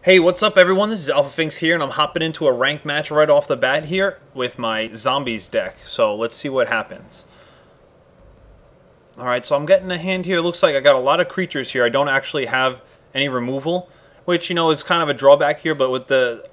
Hey, what's up everyone? This is AlphaFinx here, and I'm hopping into a ranked match right off the bat here with my Zombies deck. So let's see what happens. Alright, so I'm getting a hand here. It looks like I got a lot of creatures here. I don't actually have any removal, which, is kind of a drawback here, but with the...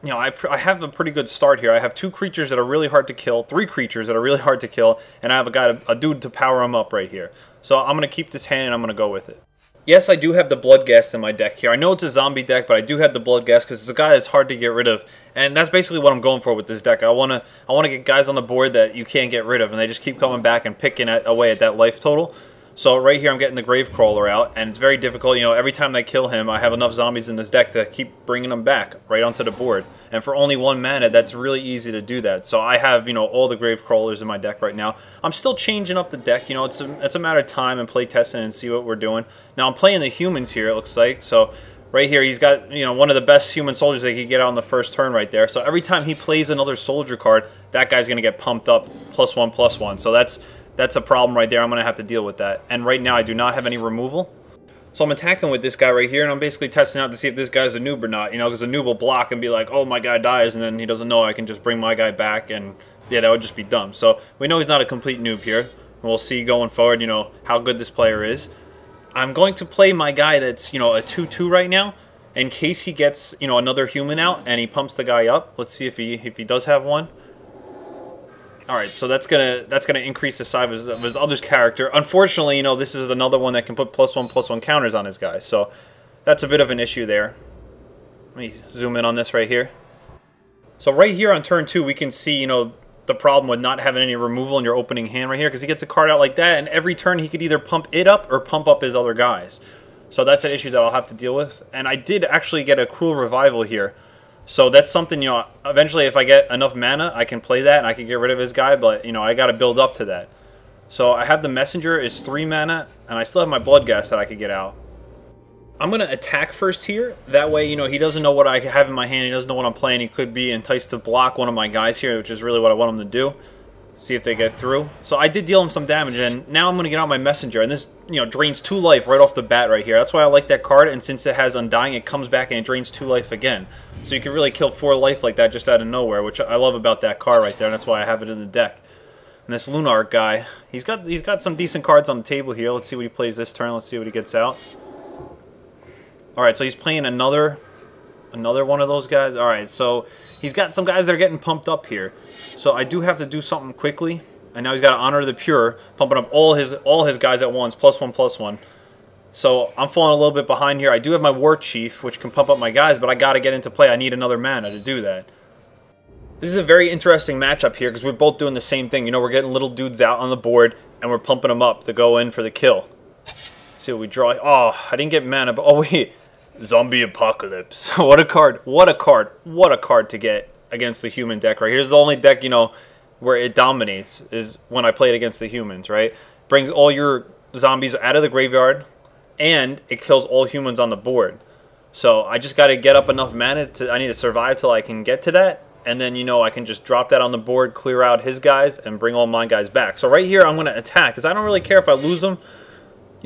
I have a pretty good start here. I have 2 creatures that are really hard to kill, 3 creatures that are really hard to kill, and I have a dude to power them up right here. So I'm going to keep this hand and I'm going to go with it. Yes, I do have the Bloodghast in my deck here. I know it's a zombie deck, but I do have the Bloodghast because it's a guy that's hard to get rid of, and that's basically what I'm going for with this deck. I want to get guys on the board that you can't get rid of, and they just keep coming back and picking away at that life total. So right here I'm getting the Gravecrawler out, and it's very difficult. Every time they kill him, I have enough zombies in this deck to keep bringing them back right onto the board. And for only 1 mana, that's really easy to do that. So I have, all the Gravecrawlers in my deck right now. I'm still changing up the deck. It's a matter of time and play testing and see what we're doing. Now I'm playing the humans here, it looks like. So right here he's got, one of the best human soldiers they could get out on the first turn right there. So every time he plays another soldier card, that guy's going to get pumped up +1/+1. So that's a problem right there. I'm going to have to deal with that. And right now I do not have any removal. So I'm attacking with this guy right here, and I'm basically testing out to see if this guy's a noob or not. Because a noob will block and be like, oh, my guy dies, and then he doesn't know I can just bring my guy back, and yeah, that would just be dumb. So we know he's not a complete noob here. We'll see going forward, how good this player is. I'm going to play my guy that's, a 2/2 right now, in case he gets, another human out, and he pumps the guy up. Let's see if he does have one. Alright, so that's gonna increase the size of his other character. Unfortunately, this is another one that can put +1/+1 counters on his guy, so that's a bit of an issue there. Let me zoom in on this right here. So right here on turn 2, we can see, the problem with not having any removal in your opening hand right here, because he gets a card out like that, and every turn he could either pump it up or pump up his other guys. So that's an issue that I'll have to deal with. And I did actually get a Cruel Revival here. So that's something, eventually if I get enough mana, I can play that and I can get rid of his guy, but, I got to build up to that. So I have the Messenger is 3 mana, and I still have my Bloodghast that I could get out. I'm going to attack first here. That way, he doesn't know what I have in my hand. He doesn't know what I'm playing. He could be enticed to block one of my guys here, which is really what I want him to do. See if they get through. So I did deal him some damage, and now I'm going to get out my Messenger, and this, drains 2 life right off the bat right here. That's why I like that card, and since it has Undying, it comes back and it drains 2 life again. So you can really kill 4 life like that just out of nowhere, which I love about that card right there, and that's why I have it in the deck. And this Lunark guy, he's got some decent cards on the table here. Let's see what he plays this turn. Let's see what he gets out. Alright, so he's playing another one of those guys. Alright, so he's got some guys that are getting pumped up here. So I do have to do something quickly. And now he's got to Honor the Pure, pumping up all his guys at once, +1/+1. So I'm falling a little bit behind here. I do have my War Chief, which can pump up my guys, but I got to get into play. I need another mana to do that. This is a very interesting matchup here because we're both doing the same thing. We're getting little dudes out on the board, and we're pumping them up to go in for the kill. Let's see what we draw. Oh, I didn't get mana, but oh wait. Zombie Apocalypse. What a card. What a card. What a card to get against the human deck right here. Here's the only deck, where it dominates is when I play it against the humans, right? Brings all your zombies out of the graveyard, and it kills all humans on the board. So I just got to get up enough mana. I need to survive till I can get to that, and then, I can just drop that on the board, clear out his guys, and bring all my guys back. So right here, I'm going to attack, because I don't really care if I lose them.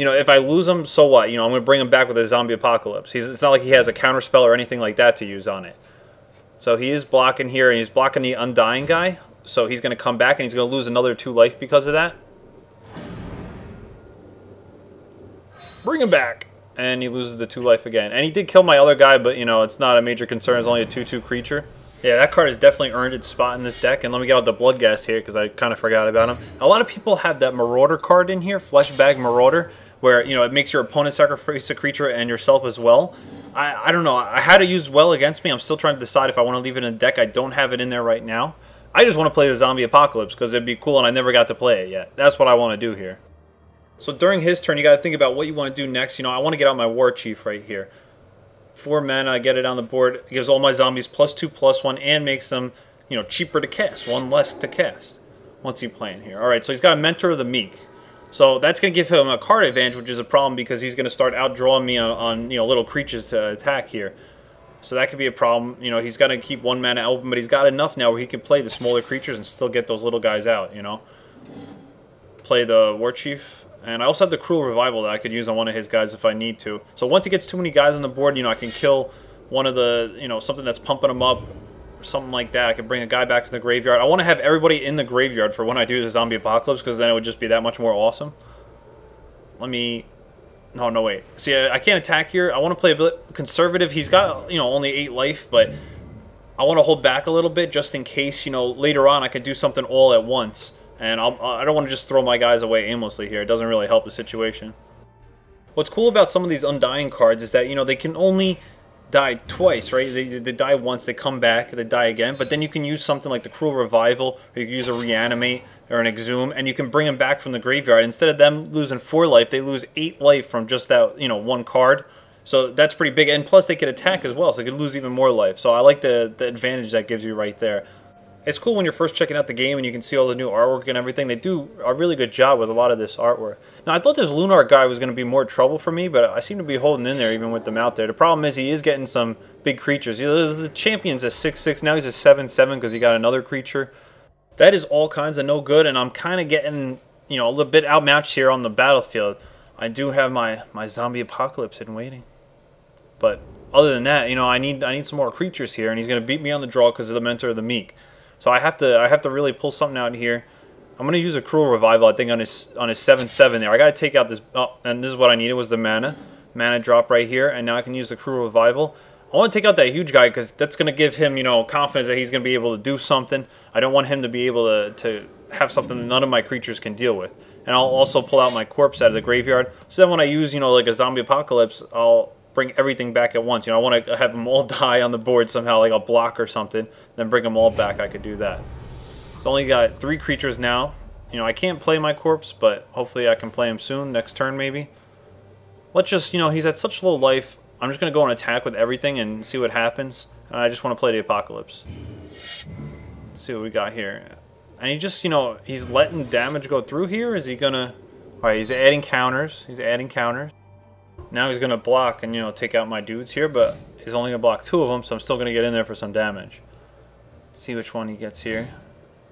If I lose him, so what? I'm going to bring him back with a Zombie Apocalypse. It's not like he has a counter spell or anything like that to use on it. So he is blocking here, and he's blocking the Undying guy. So he's going to come back, and he's going to lose another 2 life because of that. Bring him back. And he loses the 2 life again. And he did kill my other guy, but, it's not a major concern. It's only a 2/2 creature. Yeah, that card has definitely earned its spot in this deck. And let me get out the Bloodghast here, because I kind of forgot about him. A lot of people have that Marauder card in here, Fleshbag Marauder, where, it makes your opponent sacrifice a creature and yourself as well. I don't know. I had to use well against me. I'm still trying to decide if I want to leave it in the deck. I don't have it in there right now. I just want to play the Zombie Apocalypse because it'd be cool, and I never got to play it yet. That's what I want to do here. So during his turn, you got to think about what you want to do next. I want to get out my War Chief right here. 4 mana, I get it on the board. It gives all my zombies +2/+1 and makes them, cheaper to cast. 1 less to cast. What's he playing here? Alright, so he's got a Mentor of the Meek. So that's going to give him a card advantage, which is a problem because he's going to start outdrawing me on little creatures to attack here. So that could be a problem. He's got to keep 1 mana open, but he's got enough now where he can play the smaller creatures and still get those little guys out, Play the War Chief. And I also have the Cruel Revival that I could use on one of his guys if I need to. So once he gets too many guys on the board, I can kill one of the, you know, something that's pumping them up, or something like that. I could bring a guy back to the graveyard. I want to have everybody in the graveyard for when I do the zombie apocalypse, because then it would just be that much more awesome. Let me... No, no, wait. See, I can't attack here. I want to play a bit conservative. He's got, you know, only 8 life, but I want to hold back a little bit just in case, you know, later on I could do something all at once. And I don't want to just throw my guys away aimlessly here. It doesn't really help the situation. What's cool about some of these Undying cards is that, you know, they can only die twice, right? They die once, they come back, they die again. But then you can use something like the Cruel Revival, or you can use a Reanimate or an Exhume, and you can bring them back from the graveyard. Instead of them losing 4 life, they lose 8 life from just that, you know, one card. So that's pretty big. And plus they could attack as well, so they could lose even more life. So I like the advantage that gives you right there. It's cool when you're first checking out the game and you can see all the new artwork and everything. They do a really good job with a lot of this artwork. Now, I thought this Lunar guy was going to be more trouble for me, but I seem to be holding in there even with them out there. The problem is he is getting some big creatures. You know, the champion's a 6/6. Now he's a 7/7 because he got another creature. That is all kinds of no good, and I'm kind of getting, you know, a little bit outmatched here on the battlefield. I do have my zombie apocalypse in waiting. But other than that, you know, I need some more creatures here, and he's going to beat me on the draw because of the Mentor of the Meek. So I have to really pull something out here. I'm going to use a Cruel Revival, I think, on his 7/7 there. I got to take out this... Oh, and this is what I needed, was the mana. Mana drop right here, and now I can use the Cruel Revival. I want to take out that huge guy because that's going to give him, you know, confidence that he's going to be able to do something. I don't want him to be able to have something that none of my creatures can deal with. And I'll also pull out my corpse out of the graveyard. So then when I use, you know, like a zombie apocalypse, I'll bring everything back at once. You know, I want to have them all die on the board somehow, like a block or something, then bring them all back. I could do that. So only got 3 creatures now. You know, I can't play my corpse, but hopefully I can play him soon, next turn maybe. Let's just, you know, he's at such low life. I'm just going to go and attack with everything and see what happens. And I just want to play the Apocalypse. Let's see what we got here. And he just, you know, he's letting damage go through here. Is he going to... Alright, he's adding counters. He's adding counters. Now he's going to block and, you know, take out my dudes here. But he's only going to block 2 of them, so I'm still going to get in there for some damage. Let's see which one he gets here.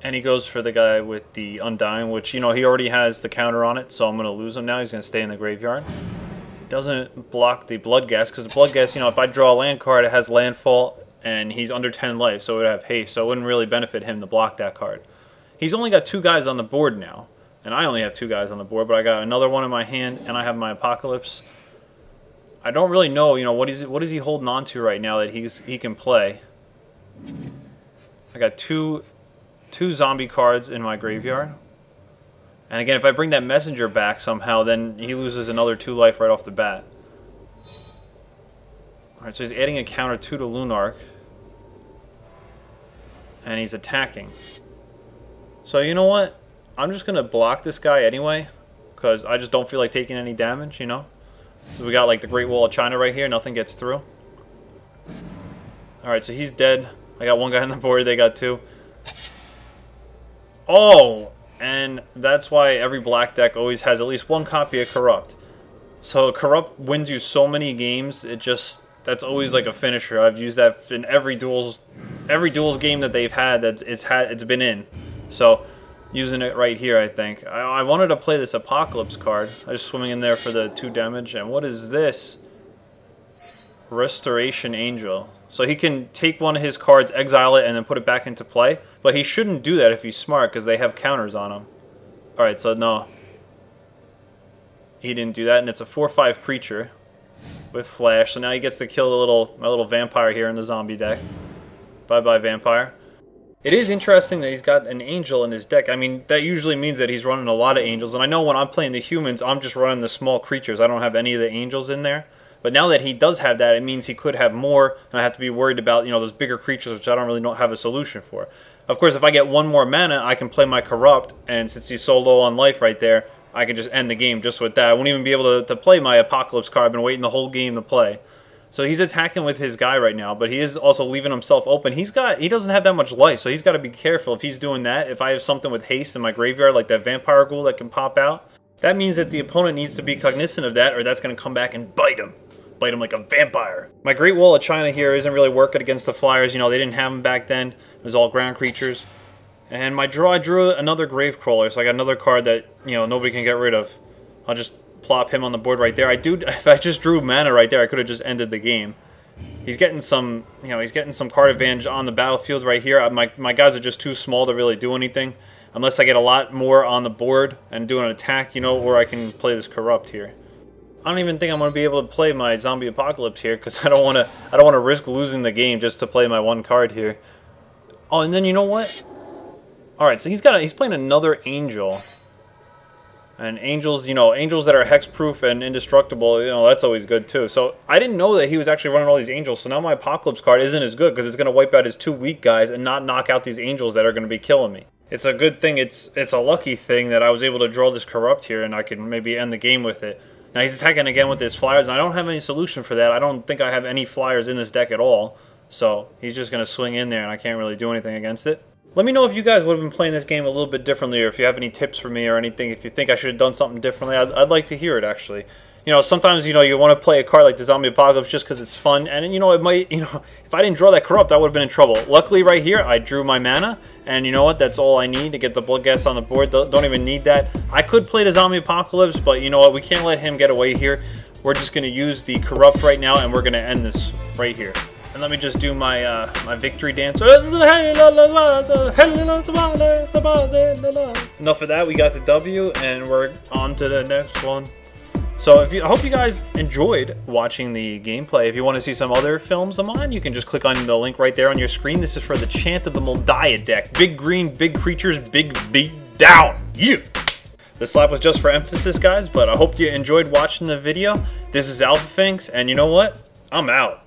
And he goes for the guy with the Undying, which, you know, he already has the counter on it. So I'm going to lose him now. He's going to stay in the graveyard. Doesn't block the Bloodghast, because the Bloodghast, you know, if I draw a land card, it has landfall, and he's under 10 life, so it would have haste, so it wouldn't really benefit him to block that card. He's only got 2 guys on the board now, and I only have 2 guys on the board, but I got another one in my hand, and I have my Apocalypse. I don't really know, you know, what is he holding on to right now that he can play. I got two zombie cards in my graveyard. And again, if I bring that messenger back somehow, then he loses another 2 life right off the bat. Alright, so he's adding a counter 2 to Lunark. And he's attacking. So you know what? I'm just going to block this guy anyway. Because I just don't feel like taking any damage, you know? So we got like the Great Wall of China right here. Nothing gets through. Alright, so he's dead. I got 1 guy on the board. They got 2. Oh! And that's why every black deck always has at least 1 copy of Corrupt. So Corrupt wins you so many games. That's always like a finisher. I've used that in every duels game that they've had. It's been in. So using it right here, I think. I wanted to play this Apocalypse card. I was swimming in there for the 2 damage. And what is this? Restoration Angel. So he can take one of his cards, exile it, and then put it back into play. But he shouldn't do that if he's smart, because they have counters on him. Alright, so no. He didn't do that, and it's a 4/5 creature with flash. So now he gets to kill my little vampire here in the zombie deck. Bye-bye, vampire. It is interesting that he's got an angel in his deck. I mean, that usually means that he's running a lot of angels. And I know when I'm playing the humans, I'm just running the small creatures. I don't have any of the angels in there. But now that he does have that, it means he could have more, and I have to be worried about, you know, those bigger creatures, which I don't really have a solution for. Of course, if I get 1 more mana, I can play my Corrupt, and since he's so low on life right there, I can just end the game just with that. I won't even be able to play my Apocalypse card. I've been waiting the whole game to play. So he's attacking with his guy right now, but he is also leaving himself open. He doesn't have that much life, so he's got to be careful if he's doing that. If I have something with haste in my graveyard, like that Vampire Ghoul that can pop out, that means that the opponent needs to be cognizant of that, or that's going to come back and bite him. Bite him like a vampire. My Great Wall of China here isn't really working against the Flyers. You know, they didn't have them back then. It was all ground creatures. And my draw, I drew another Gravecrawler, so I got another card that, you know, nobody can get rid of. I'll just plop him on the board right there. If I just drew mana right there, I could have just ended the game. He's getting some, you know, he's getting some card advantage on the battlefield right here. My guys are just too small to really do anything. Unless I get a lot more on the board and do an attack, you know, or I can play this Corrupt here. I don't even think I'm going to be able to play my Zombie Apocalypse here because I don't want to risk losing the game just to play my one card here. Oh, and then you know what? All right, so he's playing another Angel. And angels, you know, angels that are hexproof and indestructible, you know, that's always good too. So I didn't know that he was actually running all these angels. So now my Apocalypse card isn't as good because it's going to wipe out his 2 weak guys and not knock out these angels that are going to be killing me. It's a good thing. It's a lucky thing that I was able to draw this Corrupt here and I can maybe end the game with it. Now he's attacking again with his flyers, and I don't have any solution for that. I don't think I have any flyers in this deck at all. So he's just going to swing in there and I can't really do anything against it. Let me know if you guys would have been playing this game a little bit differently, or if you have any tips for me or anything. If you think I should have done something differently, I'd like to hear it, actually. You know, sometimes, you know, you want to play a card like the Zombie Apocalypse just because it's fun. And, you know, it might, you know, if I didn't draw that Corrupt, I would have been in trouble. Luckily, right here, I drew my mana. And you know what? That's all I need to get the Bloodghast on the board. Don't even need that. I could play the Zombie Apocalypse, but you know what? We can't let him get away here. We're just going to use the Corrupt right now, and we're going to end this right here. And let me just do my my victory dance. Enough of that. We got the W, and we're on to the next one. So I hope you guys enjoyed watching the gameplay. If you want to see some other films of mine, you can just click on the link right there on your screen. This is for the Chant of the Moldiah deck. Big green, big creatures, big beat down. You. The slap was just for emphasis, guys, but I hope you enjoyed watching the video. This is AlphaFinx, and you know what? I'm out.